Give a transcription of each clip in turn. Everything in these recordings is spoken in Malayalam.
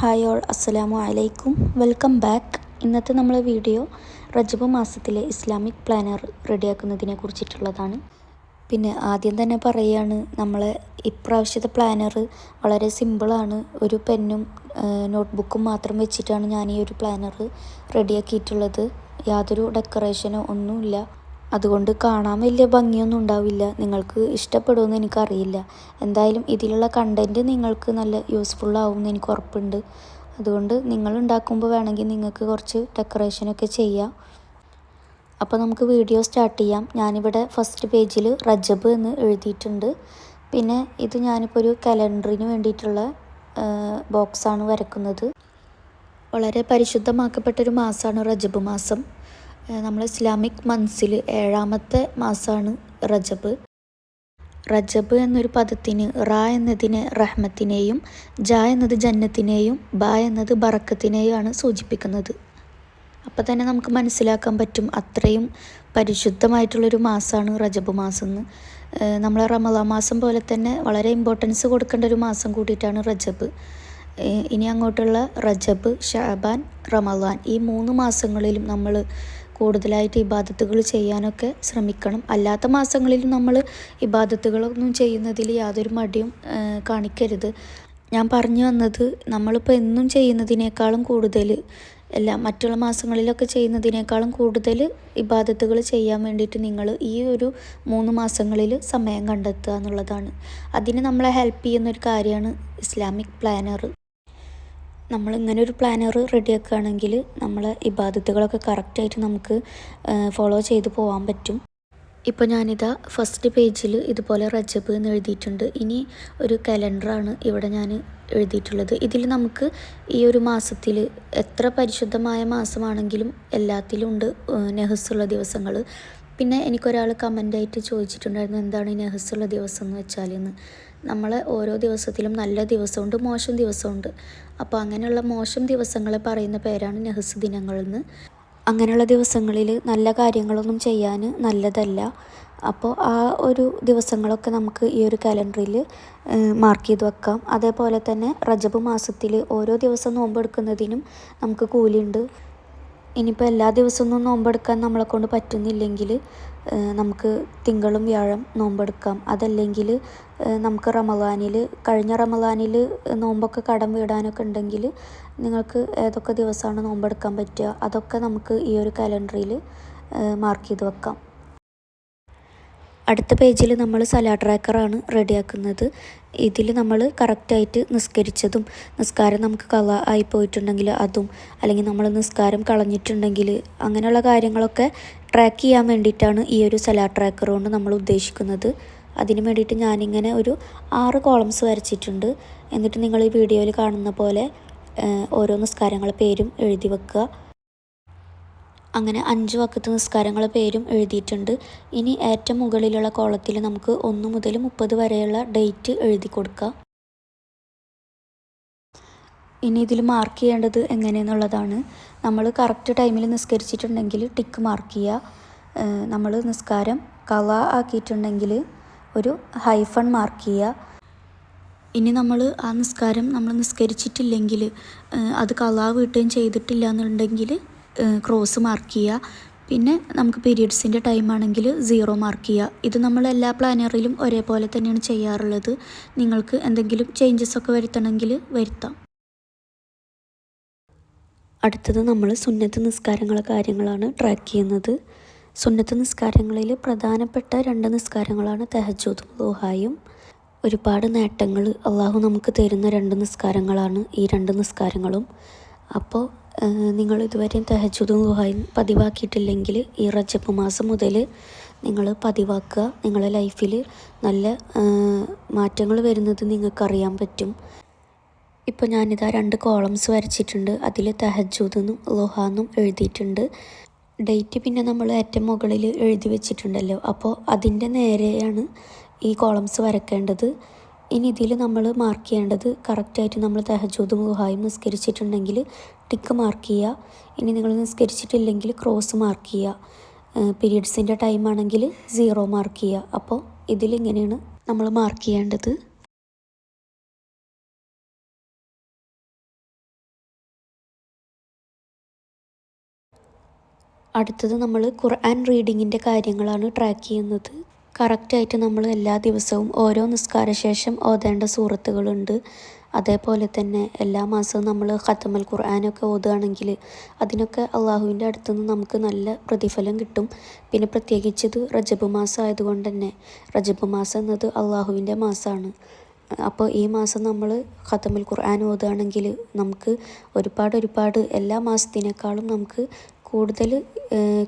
ഹായ് ഓൾ, അസ്സലാമു അലൈക്കും. Welcome back. ഇന്നത്തെ നമ്മളെ വീഡിയോ റജബ് മാസത്തിലെ ഇസ്ലാമിക് പ്ലാനർ റെഡിയാക്കുന്നതിനെ കുറിച്ചിട്ടുള്ളതാണ്. പിന്നെ ആദ്യം തന്നെ പറയുകയാണ്, നമ്മളെ ഇപ്രാവശ്യത്തെ പ്ലാനർ വളരെ സിമ്പിളാണ്. ഒരു പെന്നും നോട്ട്ബുക്കും മാത്രം വെച്ചിട്ടാണ് ഞാൻ ഈ ഒരു പ്ലാനർ റെഡിയാക്കിയിട്ടുള്ളത്. യാതൊരു ഡെക്കറേഷനോ ഒന്നുമില്ല. അതുകൊണ്ട് കാണാൻ വലിയ ഭംഗിയൊന്നും ഉണ്ടാവില്ല. നിങ്ങൾക്ക് ഇഷ്ടപ്പെടുമെന്ന് എനിക്കറിയില്ല. എന്തായാലും ഇതിലുള്ള കണ്ടൻറ്റ് നിങ്ങൾക്ക് നല്ല യൂസ്ഫുള്ളാവുമെന്ന് എനിക്ക് ഉറപ്പുണ്ട്. അതുകൊണ്ട് നിങ്ങൾ ഉണ്ടാക്കുമ്പോൾ വേണമെങ്കിൽ നിങ്ങൾക്ക് കുറച്ച് ഡെക്കറേഷനൊക്കെ ചെയ്യാം. അപ്പോൾ നമുക്ക് വീഡിയോ സ്റ്റാർട്ട് ചെയ്യാം. ഞാനിവിടെ ഫസ്റ്റ് പേജിൽ റജബ് എന്ന് എഴുതിയിട്ടുണ്ട്. പിന്നെ ഇത് ഞാനിപ്പോൾ ഒരു കലണ്ടറിന് വേണ്ടിയിട്ടുള്ള ബോക്സാണ് വരക്കുന്നത്. വളരെ പരിശുദ്ധമാക്കപ്പെട്ടൊരു മാസമാണ് റജബ് മാസം. നമ്മൾ ഇസ്ലാമിക് മന്ത്സിൽ 7ാമത്തെ മാസമാണ് റജബ്. റജബ് എന്നൊരു പദത്തിന് റ എന്നതിനെ റഹ്മത്തിനെയും ജ എന്നത് ജന്നത്തിനെയും ബ എന്നത് ബറക്കത്തിനെയുമാണ് സൂചിപ്പിക്കുന്നത്. അപ്പോൾ തന്നെ നമുക്ക് മനസ്സിലാക്കാൻ പറ്റും അത്രയും പരിശുദ്ധമായിട്ടുള്ളൊരു മാസമാണ് റജബ് മാസം എന്ന്. നമ്മൾ റമളാൻ മാസം പോലെ തന്നെ വളരെ ഇമ്പോർട്ടൻസ് കൊടുക്കേണ്ട ഒരു മാസം കൂടിയിട്ടാണ് റജബ്. ഇനി അങ്ങോട്ടുള്ള റജബ്, ഷഅബാൻ, റമളാൻ ഈ 3 മാസങ്ങളിലും നമ്മൾ കൂടുതലായിട്ട് ഇബാദത്തുകൾ ചെയ്യാനൊക്കെ ശ്രമിക്കണം. അല്ലാത്ത മാസങ്ങളിലും നമ്മൾ ഇബാദത്തുകളൊന്നും ചെയ്യുന്നതിൽ യാതൊരു മടിയും കാണിക്കരുത്. ഞാൻ പറഞ്ഞു വന്നത്, നമ്മളിപ്പോൾ എന്നും ചെയ്യുന്നതിനേക്കാളും കൂടുതൽ മറ്റുള്ള മാസങ്ങളിലൊക്കെ ചെയ്യുന്നതിനേക്കാളും കൂടുതൽ ഇബാദത്തുകൾ ചെയ്യാൻ വേണ്ടിയിട്ട് നിങ്ങൾ ഈ ഒരു 3 മാസങ്ങളിൽ സമയം കണ്ടെത്തുക എന്നുള്ളതാണ്. അതിന് നമ്മളെ ഹെൽപ്പ് ചെയ്യുന്നൊരു കാര്യമാണ് ഇസ്ലാമിക് പ്ലാനർ. നമ്മളിങ്ങനെ ഒരു പ്ലാനർ റെഡിയാക്കുകയാണെങ്കിൽ നമ്മളെ ഇബാദത്തുകളൊക്കെ കറക്റ്റായിട്ട് നമുക്ക് ഫോളോ ചെയ്ത് പോകാൻ പറ്റും. ഇപ്പോൾ ഞാനിതാ ഫസ്റ്റ് പേജിൽ ഇതുപോലെ റജബ് എന്ന് എഴുതിയിട്ടുണ്ട്. ഇനി ഒരു കലണ്ടറാണ് ഇവിടെ ഞാൻ എഴുതിയിട്ടുള്ളത്. ഇതിൽ നമുക്ക് ഈ ഒരു മാസത്തിൽ എത്ര പരിശുദ്ധമായ മാസമാണെങ്കിലും എല്ലാത്തിലും ഉണ്ട് നെഹ്സുള്ള ദിവസങ്ങൾ. പിന്നെ എനിക്കൊരാൾ കമൻ്റായിട്ട് ചോദിച്ചിട്ടുണ്ടായിരുന്നു, എന്താണ് ഈ നെഹ്സുള്ള ദിവസം എന്ന് വെച്ചാലെന്ന്. നമ്മളെ ഓരോ ദിവസത്തിലും നല്ല ദിവസമുണ്ട്, മോശം ദിവസമുണ്ട്. അപ്പോൾ അങ്ങനെയുള്ള മോശം ദിവസങ്ങളെ പറയുന്ന പേരാണ് നെഹ്സ് ദിനങ്ങളെന്ന്. അങ്ങനെയുള്ള ദിവസങ്ങളിൽ നല്ല കാര്യങ്ങളൊന്നും ചെയ്യാൻ നല്ലതല്ല. അപ്പോൾ ആ ഒരു ദിവസങ്ങളൊക്കെ നമുക്ക് ഈ ഒരു കലണ്ടറിൽ മാർക്ക് ചെയ്ത് വെക്കാം. അതേപോലെ തന്നെ റജബ് മാസത്തിൽ ഓരോ ദിവസം നോമ്പെടുക്കുന്നതിനും നമുക്ക് കൂലിയുണ്ട്. ഇനിയിപ്പോൾ എല്ലാ ദിവസമൊന്നും നോമ്പെടുക്കാൻ നമ്മളെക്കൊണ്ട് പറ്റുന്നില്ലെങ്കിൽ നമുക്ക് തിങ്കളും വ്യാഴം നോമ്പെടുക്കാം. അതല്ലെങ്കിൽ നമുക്ക് കഴിഞ്ഞ റമളാനിൽ നോമ്പൊക്കെ കടം വീടാനൊക്കെ ഉണ്ടെങ്കിൽ നിങ്ങൾക്ക് ഏതൊക്കെ ദിവസമാണ് നോമ്പെടുക്കാൻ പറ്റുക അതൊക്കെ നമുക്ക് ഈ ഒരു കലണ്ടറിൽ മാർക്ക് ചെയ്ത് വെക്കാം. അടുത്ത പേജിൽ നമ്മൾ സലാഡ് ട്രാക്കറാണ് റെഡിയാക്കുന്നത്. ഇതിൽ നമ്മൾ കറക്റ്റായിട്ട് നിസ്കരിച്ചതും നിസ്കാരം നമുക്ക് കള ആയി പോയിട്ടുണ്ടെങ്കിൽ അതും, അല്ലെങ്കിൽ നമ്മൾ നിസ്കാരം കളഞ്ഞിട്ടുണ്ടെങ്കിൽ അങ്ങനെയുള്ള കാര്യങ്ങളൊക്കെ ട്രാക്ക് ചെയ്യാൻ വേണ്ടിയിട്ടാണ് ഈ ഒരു സലാഡ് ട്രാക്കർ കൊണ്ട് നമ്മൾ ഉദ്ദേശിക്കുന്നത്. അതിന് വേണ്ടിയിട്ട് ഞാനിങ്ങനെ ഒരു 6 കോളംസ് വരച്ചിട്ടുണ്ട്. എന്നിട്ട് നിങ്ങൾ ഈ വീഡിയോയിൽ കാണുന്ന പോലെ ഓരോ നിസ്കാരങ്ങളുടെ പേരും എഴുതി വെക്കുക. അങ്ങനെ 5 വഖത്ത് നിസ്കാരങ്ങളുടെ പേരും എഴുതിയിട്ടുണ്ട്. ഇനി ഏറ്റവും മുകളിലുള്ള കോളത്തിൽ നമുക്ക് 1 മുതൽ 30 വരെയുള്ള ഡേറ്റ് എഴുതി കൊടുക്കാം. ഇനി ഇതിൽ മാർക്ക് ചെയ്യേണ്ടത് എങ്ങനെയെന്നുള്ളതാണ്. നമ്മൾ കറക്റ്റ് ടൈമിൽ നിസ്കരിച്ചിട്ടുണ്ടെങ്കിൽ ടിക്ക് മാർക്ക് ചെയ്യുക. നമ്മൾ നിസ്കാരം കള ആക്കിയിട്ടുണ്ടെങ്കിൽ ഒരു ഹൈഫൺ മാർക്ക് ചെയ്യുക. ഇനി നമ്മൾ ആ നിസ്കാരം നമ്മൾ നിസ്കരിച്ചിട്ടില്ലെങ്കിൽ അത് കള വീട്ടുകയും ചെയ്തിട്ടില്ല എന്നുണ്ടെങ്കിൽ ക്രോസ് മാർക്ക് ചെയ്യുക. പിന്നെ നമുക്ക് പീരിയഡ്സിൻ്റെ ടൈമാണെങ്കിൽ 0 മാർക്ക് ചെയ്യുക. ഇത് നമ്മൾ എല്ലാ പ്ലാനറിലും ഒരേപോലെ തന്നെയാണ് ചെയ്യാറുള്ളത്. നിങ്ങൾക്ക് എന്തെങ്കിലും ചേഞ്ചസ് ഒക്കെ വരുത്തണമെങ്കിൽ വരുത്താം. അടുത്തത് നമ്മൾ സുന്നത്ത് നിസ്കാരങ്ങളെ കാര്യങ്ങളാണ് ട്രാക്ക് ചെയ്യുന്നത്. സുന്നത്ത് നിസ്കാരങ്ങളിൽ പ്രധാനപ്പെട്ട 2 നിസ്കാരങ്ങളാണ് തഹജ്ജുദും ദുഹായും. ഒരുപാട് നേട്ടങ്ങൾ അള്ളാഹു നമുക്ക് തരുന്ന 2 നിസ്കാരങ്ങളാണ് ഈ 2 നിസ്കാരങ്ങളും. അപ്പോൾ നിങ്ങൾ ഇതുവരെയും തഹജ്ജുദും ദുഹായും പതിവാക്കിയിട്ടില്ലെങ്കിൽ ഈ റജബ് മാസം മുതൽ നിങ്ങൾ പതിവാക്കുക. നിങ്ങളുടെ ലൈഫിൽ നല്ല മാറ്റങ്ങൾ വരുന്നത് നിങ്ങൾക്കറിയാൻ പറ്റും. ഇപ്പോൾ ഞാനിതാ 2 കോളംസ് വരച്ചിട്ടുണ്ട്. അതിൽ തഹജ്ജുദെന്നും ദുഹാന്നും എഴുതിയിട്ടുണ്ട്. ഡേറ്റ് പിന്നെ നമ്മൾ ഏറ്റവും മുകളിൽ എഴുതി വെച്ചിട്ടുണ്ടല്ലോ, അപ്പോൾ അതിൻ്റെ നേരെയാണ് ഈ കോളംസ് വരക്കേണ്ടത്. ഇനി ഇതിൽ നമ്മൾ മാർക്ക് ചെയ്യേണ്ടത് കറക്റ്റായിട്ട് നമ്മൾ തഹജ്ജുദും ദുഹായും നിസ്കരിച്ചിട്ടുണ്ടെങ്കിൽ ടിക്ക് മാർക്ക് ചെയ്യുക. ഇനി നിങ്ങൾ നിസ്കരിച്ചിട്ടില്ലെങ്കിൽ ക്രോസ് മാർക്ക് ചെയ്യുക. പീരിയഡ്സിൻ്റെ ടൈമാണെങ്കിൽ 0 മാർക്ക് ചെയ്യുക. അപ്പോൾ ഇതിലിങ്ങനെയാണ് നമ്മൾ മാർക്ക് ചെയ്യേണ്ടത്. അടുത്തത് നമ്മൾ ഖുർആൻ റീഡിങ്ങിൻ്റെ കാര്യങ്ങളാണ് ട്രാക്ക് ചെയ്യുന്നത്. കറക്റ്റായിട്ട് നമ്മൾ എല്ലാ ദിവസവും ഓരോ നിസ്കാരശേഷം ഓതേണ്ട സൂറത്തുകളുണ്ട്. അതേപോലെ തന്നെ എല്ലാ മാസവും നമ്മൾ ഖത്തമുൽ ഖുർആനൊക്കെ ഓതുകയാണെങ്കിൽ അതിനൊക്കെ അള്ളാഹുവിൻ്റെ അടുത്തുനിന്ന് നമുക്ക് നല്ല പ്രതിഫലം കിട്ടും. പിന്നെ പ്രത്യേകിച്ചത് റജബ് മാസം ആയതുകൊണ്ട് തന്നെ റജബ് മാസം എന്നത് അള്ളാഹുവിൻ്റെ മാസമാണ്. അപ്പോൾ ഈ മാസം നമ്മൾ ഖത്തമുൽ ഖുർആൻ ഓതുകയാണെങ്കിൽ നമുക്ക് ഒരുപാട് എല്ലാ മാസത്തിനേക്കാളും നമുക്ക് കൂടുതൽ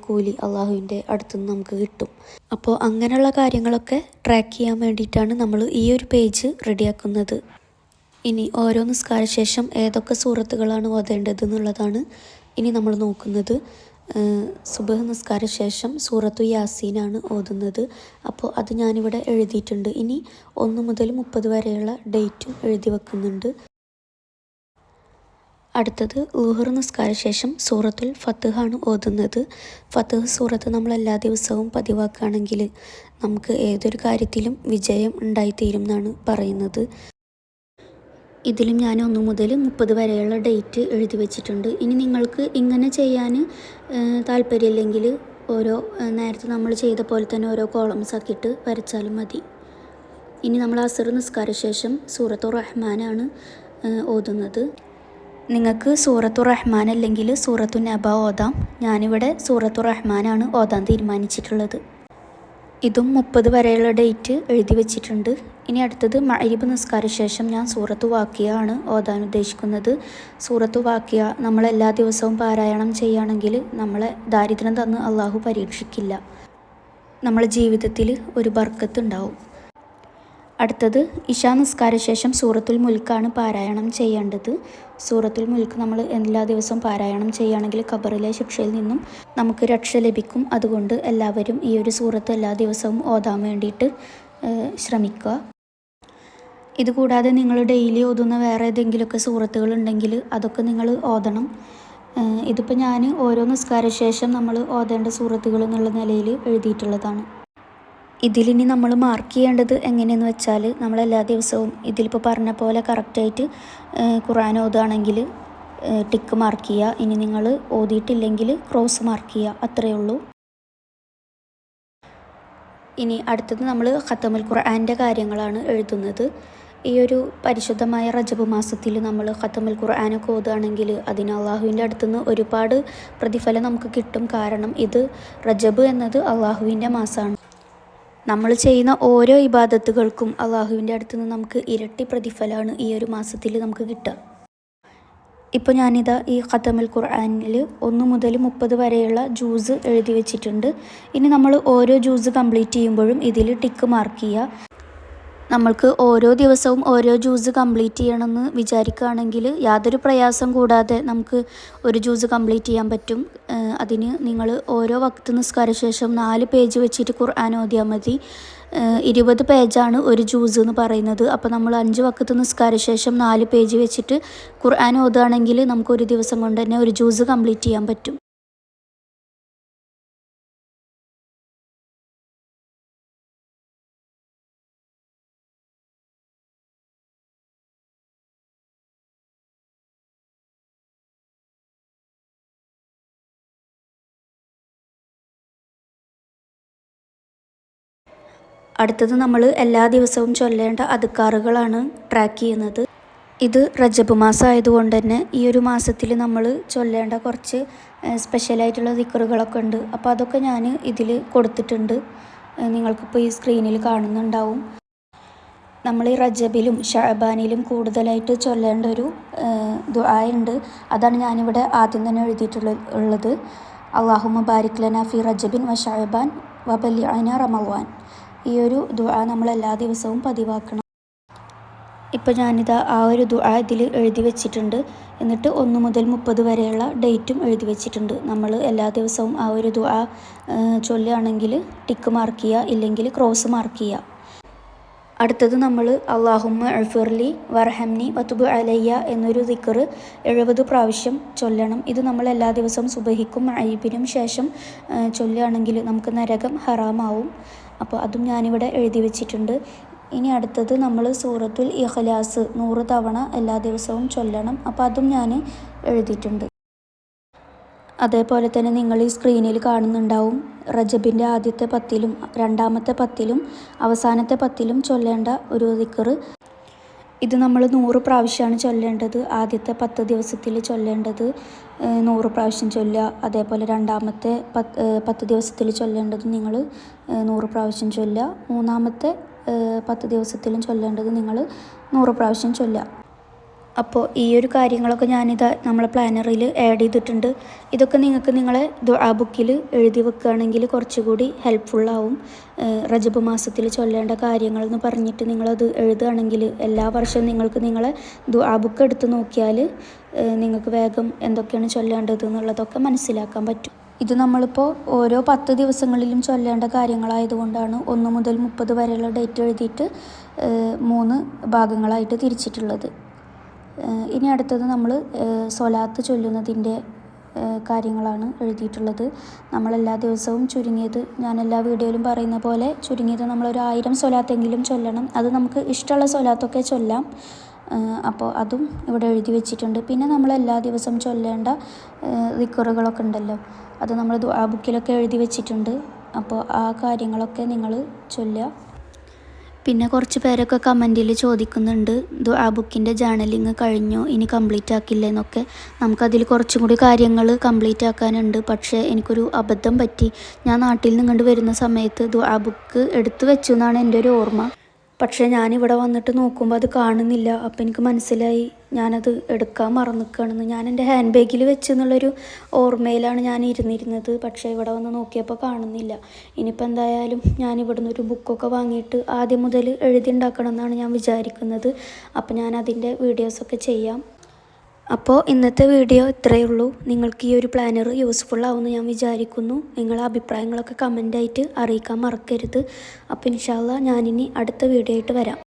കൂലി അള്ളാഹുവിൻ്റെ അടുത്തുനിന്ന് നമുക്ക് കിട്ടും. അപ്പോൾ അങ്ങനെയുള്ള കാര്യങ്ങളൊക്കെ ട്രാക്ക് ചെയ്യാൻ വേണ്ടിയിട്ടാണ് നമ്മൾ ഈ ഒരു പേജ് റെഡിയാക്കുന്നത്. ഇനി ഓരോ നിസ്കാരശേഷം ഏതൊക്കെ സൂറത്തുകളാണ് ഓതേണ്ടത് എന്നുള്ളതാണ് ഇനി നമ്മൾ നോക്കുന്നത്. സുബഹ് നിസ്കാരശേഷം സൂറത്തു യാസീനാണ് ഓതുന്നത്. അപ്പോൾ അത് ഞാനിവിടെ എഴുതിയിട്ടുണ്ട്. ഇനി 1 മുതൽ 30 വരെയുള്ള ഡേറ്റും എഴുതി വെക്കുന്നുണ്ട്. അടുത്തത് ളുഹർ നിസ്കാരശേഷം സൂറത്തുൽ ഫത്ത്ഹാണ് ഓതുന്നത്. ഫത്ത്ഹ് സൂറത്ത് നമ്മൾ എല്ലാ ദിവസവും പതിവാക്കുകയാണെങ്കിൽ നമുക്ക് ഏതൊരു കാര്യത്തിലും വിജയം ഉണ്ടായിത്തീരും എന്നാണ് പറയുന്നത്. ഇതിലും ഞാൻ 1 മുതൽ 30 വരെയുള്ള ഡേറ്റ് എഴുതി വെച്ചിട്ടുണ്ട്. ഇനി നിങ്ങൾക്ക് ഇങ്ങനെ ചെയ്യാൻ താല്പര്യമില്ലെങ്കിൽ ഓരോ നേരത്തെ നമ്മൾ ചെയ്ത പോലെ തന്നെ ഓരോ കോളംസ് ആക്കിയിട്ട് വരച്ചാലും മതി. ഇനി നമ്മൾ അസർ നിസ്കാരശേഷം സൂറത്തു റഹ്മാനാണ് ഓതുന്നത്. നിങ്ങൾക്ക് സൂറത്തു റഹ്മാൻ അല്ലെങ്കിൽ സൂറത്തു നബ ഓതാം. ഞാനിവിടെ സൂറത്തു റഹ്മാനാണ് ഓതാൻ തീരുമാനിച്ചിട്ടുള്ളത്. ഇതും 30 വരെയുള്ള ഡേറ്റ് എഴുതി വെച്ചിട്ടുണ്ട്. ഇനി അടുത്തത് മഗ്‌രിബ് നിസ്കാരശേഷം ഞാൻ സൂറത്തു വാക്കിയ ആണ് ഓതാൻ ഉദ്ദേശിക്കുന്നത്. സൂറത്തു വാക്കിയ നമ്മൾ എല്ലാ ദിവസവും പാരായണം ചെയ്യുകയാണെങ്കിൽ നമ്മളെ ദാരിദ്ര്യം തന്ന് അള്ളാഹു പരീക്ഷിക്കില്ല. നമ്മളെ ജീവിതത്തിൽ ഒരു ബർക്കത്ത് ഉണ്ടാവും. അടുത്തത് ഇശാ നിസ്കാരശേഷം സൂറത്തുൽ മുൽക്കാണ് പാരായണം ചെയ്യേണ്ടത്. സൂറത്തുൽ മുൽക്ക് നമ്മൾ എല്ലാ ദിവസവും പാരായണം ചെയ്യുകയാണെങ്കിൽ ഖബറിലെ ശിക്ഷയിൽ നിന്നും നമുക്ക് രക്ഷ ലഭിക്കും. അതുകൊണ്ട് എല്ലാവരും ഈ ഒരു സൂറത്ത് എല്ലാ ദിവസവും ഓതാൻ വേണ്ടിയിട്ട് ശ്രമിക്കുക. ഇതുകൂടാതെ നിങ്ങൾ ഡെയിലി ഓതുന്ന വേറെ ഏതെങ്കിലുമൊക്കെ സൂറത്തുകൾ ഉണ്ടെങ്കിൽ അതൊക്കെ നിങ്ങൾ ഓതണം. ഇതിപ്പോൾ ഞാൻ ഓരോ നിസ്കാരശേഷം നമ്മൾ ഓതേണ്ട സൂറത്തുകൾ എന്നുള്ള നിലയിൽ എഴുതിയിട്ടുള്ളതാണ്. ഇതിലിനി നമ്മൾ മാർക്ക് ചെയ്യേണ്ടത് എങ്ങനെയെന്ന് വെച്ചാൽ നമ്മളെല്ലാ ദിവസവും ഇതിലിപ്പോൾ പറഞ്ഞ പോലെ കറക്റ്റായിട്ട് ഖുർആൻ ഓതുകയാണെങ്കിൽ ടിക്ക് മാർക്ക് ചെയ്യുക. ഇനി നിങ്ങൾ ഓതിയിട്ടില്ലെങ്കിൽ ക്രോസ് മാർക്ക് ചെയ്യുക. അത്രയേ ഉള്ളൂ. ഇനി അടുത്തത് നമ്മൾ ഖത്തമുൽ ഖുർആൻ്റെ കാര്യങ്ങളാണ് എഴുതുന്നത്. ഈ ഒരു പരിശുദ്ധമായ റജബ് മാസത്തിൽ നമ്മൾ ഖത്തമുൽ ഖുർആനൊക്കെ ഓതുകയാണെങ്കിൽ അതിന് അള്ളാഹുവിൻ്റെ അടുത്തുനിന്ന് ഒരുപാട് പ്രതിഫലം നമുക്ക് കിട്ടും. കാരണം ഇത് റജബ് എന്നത് അള്ളാഹുവിൻ്റെ മാസമാണ്. നമ്മൾ ചെയ്യുന്ന ഓരോ ഇബാദത്തുകൾക്കും അള്ളാഹുവിൻ്റെ അടുത്ത് നിന്ന് നമുക്ക് ഇരട്ടി പ്രതിഫലമാണ് ഈ ഒരു മാസത്തിൽ നമുക്ക് കിട്ടുക. ഇപ്പോൾ ഞാനിതാ ഈ ഖത്തമുൽ ഖുർആനിൽ 1 മുതൽ 30 വരെയുള്ള ജൂസ് എഴുതി വെച്ചിട്ടുണ്ട്. ഇനി നമ്മൾ ഓരോ ജൂസ് കംപ്ലീറ്റ് ചെയ്യുമ്പോഴും ഇതിൽ ടിക്ക് മാർക്ക് ചെയ്യുക. നമ്മൾക്ക് ഓരോ ദിവസവും ഓരോ ജ്യൂസ് കംപ്ലീറ്റ് ചെയ്യണമെന്ന് വിചാരിക്കുകയാണെങ്കിൽ യാതൊരു പ്രയാസം കൂടാതെ നമുക്ക് ഒരു ജ്യൂസ് കംപ്ലീറ്റ് ചെയ്യാൻ പറ്റും. അതിന് നിങ്ങൾ ഓരോ വക്ത് നിസ്കാരശേഷം 4 പേജ് വെച്ചിട്ട് ഖുർആൻ ഓതിയാൽ മതി. 20 പേജാണ് ഒരു ജ്യൂസ് എന്ന് പറയുന്നത്. അപ്പോൾ നമ്മൾ 5 വക്ത് നിസ്കാരശേഷം 4 പേജ് വെച്ചിട്ട് ഖുർആൻ ഓതുകയാണെങ്കിൽ നമുക്ക് ഒരു ദിവസം കൊണ്ട് തന്നെ ഒരു ജ്യൂസ് കംപ്ലീറ്റ് ചെയ്യാൻ പറ്റും. അടുത്തത് നമ്മൾ എല്ലാ ദിവസവും ചൊല്ലേണ്ട അദ്കാറുകളാണ് ട്രാക്ക് ചെയ്യുന്നത്. ഇത് റജബ് മാസം ആയതുകൊണ്ട് തന്നെ ഈ ഒരു മാസത്തിൽ നമ്മൾ ചൊല്ലേണ്ട കുറച്ച് സ്പെഷ്യലായിട്ടുള്ള ദിക്റുകളൊക്കെ ഉണ്ട്. അപ്പോൾ അതൊക്കെ ഞാൻ ഇതിൽ കൊടുത്തിട്ടുണ്ട്. നിങ്ങൾക്കിപ്പോൾ ഈ സ്ക്രീനിൽ കാണുന്നുണ്ടാവും. നമ്മൾ ഈ റജബിലും ഷഅബാനിലും കൂടുതലായിട്ട് ചൊല്ലേണ്ട ഒരു ദുആ ഉണ്ട്. അതാണ് ഞാനിവിടെ ആദ്യം തന്നെ എഴുതിയിട്ടുള്ളത്. അല്ലാഹുമ്മ ബാരിക് ലനാ ഫി റജബിൻ വ ഷഅബാൻ വ ബല്ലിഅനാ റമളാൻ. ഈ ഒരു ദുആ നമ്മൾ എല്ലാ ദിവസവും പതിവാക്കണം. ഇപ്പോൾ ഞാനിതാ ആ ഒരു ദുആ ഇതിൽ എഴുതി വെച്ചിട്ടുണ്ട്. എന്നിട്ട് 1 മുതൽ 30 വരെയുള്ള ഡേറ്റും എഴുതി വെച്ചിട്ടുണ്ട്. നമ്മൾ എല്ലാ ദിവസവും ആ ഒരു ദുആ ചൊല്ലുകയാണെങ്കിൽ ടിക്ക് മാർക്ക് ചെയ്യുക, ഇല്ലെങ്കിൽ ക്രോസ് മാർക്ക് ചെയ്യുക. അടുത്തത് നമ്മൾ അല്ലാഹുമ്മ അഗ്ഫിർലി വർഹംനി വതുബ് അലയ്യ എന്നൊരു ദിക്ർ 70 പ്രാവശ്യം ചൊല്ലണം. ഇത് നമ്മൾ എല്ലാ ദിവസവും സുബഹിക്കും മഗ്‌രിബിനും ശേഷം ചൊല്ലുകയാണെങ്കിൽ നമുക്ക് നരകം ഹറാമാവും. അപ്പോൾ അതും ഞാനിവിടെ എഴുതി വെച്ചിട്ടുണ്ട്. ഇനി അടുത്തത് നമ്മൾ സൂറത്തുൽ ഇഖ്ലാസ് 100 തവണ എല്ലാ ദിവസവും ചൊല്ലണം. അപ്പോൾ അതും ഞാൻ എഴുതിയിട്ടുണ്ട്. അതേപോലെ തന്നെ നിങ്ങൾ ഈ സ്ക്രീനിൽ കാണുന്നുണ്ടാവും റജബിൻ്റെ ആദ്യത്തെ 10-ലും രണ്ടാമത്തെ 10-ലും അവസാനത്തെ 10-ലും ചൊല്ലേണ്ട ഒരു ദിക്ർ. ഇത് നമ്മൾ 100 പ്രാവശ്യമാണ് ചൊല്ലേണ്ടത്. ആദ്യത്തെ 10 ദിവസത്തിൽ ചൊല്ലേണ്ടത് 100 പ്രാവശ്യം ചൊല്ലുക. അതേപോലെ രണ്ടാമത്തെ 10 ദിവസത്തിൽ ചൊല്ലേണ്ടത് നിങ്ങൾ 100 പ്രാവശ്യം ചൊല്ലുക. മൂന്നാമത്തെ 10 ദിവസത്തിലും ചൊല്ലേണ്ടത് നിങ്ങൾ 100 പ്രാവശ്യം ചൊല്ലുക. അപ്പോൾ ഈ ഒരു കാര്യങ്ങളൊക്കെ ഞാനിത് നമ്മളെ പ്ലാനറിൽ ആഡ് ചെയ്തിട്ടുണ്ട്. ഇതൊക്കെ നിങ്ങൾക്ക് നിങ്ങളെ ദുആ ബുക്കിൽ എഴുതി വെക്കുകയാണെങ്കിൽ കുറച്ചുകൂടി ഹെൽപ്ഫുള്ളാവും. റജബ് മാസത്തിൽ ചൊല്ലേണ്ട കാര്യങ്ങളെന്ന് പറഞ്ഞിട്ട് നിങ്ങളത് എഴുതുകയാണെങ്കിൽ എല്ലാ വർഷവും നിങ്ങൾക്ക് നിങ്ങളെ ദുആ ബുക്ക് എടുത്ത് നോക്കിയാൽ നിങ്ങൾക്ക് വേഗം എന്തൊക്കെയാണ് ചൊല്ലേണ്ടത് എന്നുള്ളതൊക്കെ മനസ്സിലാക്കാൻ പറ്റും. ഇത് നമ്മളിപ്പോൾ ഓരോ 10 ദിവസങ്ങളിലും ചൊല്ലേണ്ട കാര്യങ്ങളായതുകൊണ്ടാണ് 1 മുതൽ 30 വരെയുള്ള ഡേറ്റ് എഴുതിയിട്ട് 3 ഭാഗങ്ങളായിട്ട് തിരിച്ചിട്ടുള്ളത്. ഇനി അടുത്തത് നമ്മൾ സ്വലാത്ത് ചൊല്ലുന്നതിൻ്റെ കാര്യങ്ങളാണ് എഴുതിയിട്ടുള്ളത്. നമ്മളെല്ലാ ദിവസവും ചുരുങ്ങിയത് ഞാൻ എല്ലാ വീഡിയോയിലും പറയുന്ന പോലെ ചുരുങ്ങിയത് നമ്മളൊരു 1000 സ്വലാത്തെങ്കിലും ചൊല്ലണം. അത് നമുക്ക് ഇഷ്ടമുള്ള സ്വലാത്തൊക്കെ ചൊല്ലാം. അപ്പോൾ അതും ഇവിടെ എഴുതി വെച്ചിട്ടുണ്ട്. പിന്നെ നമ്മൾ എല്ലാ ദിവസവും ചൊല്ലേണ്ട ദിക്റുകളൊക്കെ ഉണ്ടല്ലോ, അത് നമ്മൾ ദുആ ബുക്കിലൊക്കെ എഴുതി വെച്ചിട്ടുണ്ട്. അപ്പോൾ ആ കാര്യങ്ങളൊക്കെ നിങ്ങൾ ചൊല്ലുക. പിന്നെ കുറച്ച് പേരൊക്കെ കമൻറ്റിൽ ചോദിക്കുന്നുണ്ട് ദുആ ബുക്കിൻ്റെ ജേർണലിങ് കഴിഞ്ഞോ, ഇനി കംപ്ലീറ്റ് ആക്കില്ലേ എന്നൊക്കെ. നമുക്കതിൽ കുറച്ചും കൂടി കാര്യങ്ങൾ കംപ്ലീറ്റ് ആക്കാനുണ്ട്. പക്ഷേ എനിക്കൊരു അബദ്ധം പറ്റി. ഞാൻ നാട്ടിൽ നിന്ന് ഇങ്ങോട്ട് വരുന്ന സമയത്ത് ദുആ ബുക്ക് എടുത്തു വെച്ചു എന്നാണ് എൻ്റെ ഒരു ഓർമ്മ. പക്ഷേ ഞാനിവിടെ വന്നിട്ട് നോക്കുമ്പോൾ അത് കാണുന്നില്ല. അപ്പോൾ എനിക്ക് മനസ്സിലായി ഞാനത് എടുക്കാൻ മറന്നിക്കുകയാണെന്ന്. ഞാൻ എൻ്റെ ഹാൻഡ് ബാഗിൽ വെച്ചെന്നുള്ളൊരു ഓർമ്മയിലാണ് ഞാൻ ഇരുന്നിരുന്നത്. പക്ഷേ ഇവിടെ വന്ന് നോക്കിയപ്പോൾ കാണുന്നില്ല. ഇനിയിപ്പോൾ എന്തായാലും ഞാൻ ഇവിടുന്ന് ഒരു ബുക്കൊക്കെ വാങ്ങിയിട്ട് ആദ്യം മുതൽ എഴുതി ഉണ്ടാക്കണം എന്നാണ് ഞാൻ വിചാരിക്കുന്നത്. അപ്പോൾ ഞാൻ അതിൻ്റെ വീഡിയോസൊക്കെ ചെയ്യാം. അപ്പോൾ ഇന്നത്തെ വീഡിയോ ഇത്രയേ ഉള്ളൂ. നിങ്ങൾക്ക് ഈ ഒരു പ്ലാനർ യൂസ്ഫുൾ ആവുമെന്ന് ഞാൻ വിചാരിക്കുന്നു. നിങ്ങളുടെ അഭിപ്രായങ്ങളൊക്കെ കമൻ്റായിട്ട് അറിയിക്കാൻ മറക്കരുത്. അപ്പോൾ ഇൻഷാ അല്ലാഹ് ഞാനിനി അടുത്ത വീഡിയോ ആയിട്ട് വരാം.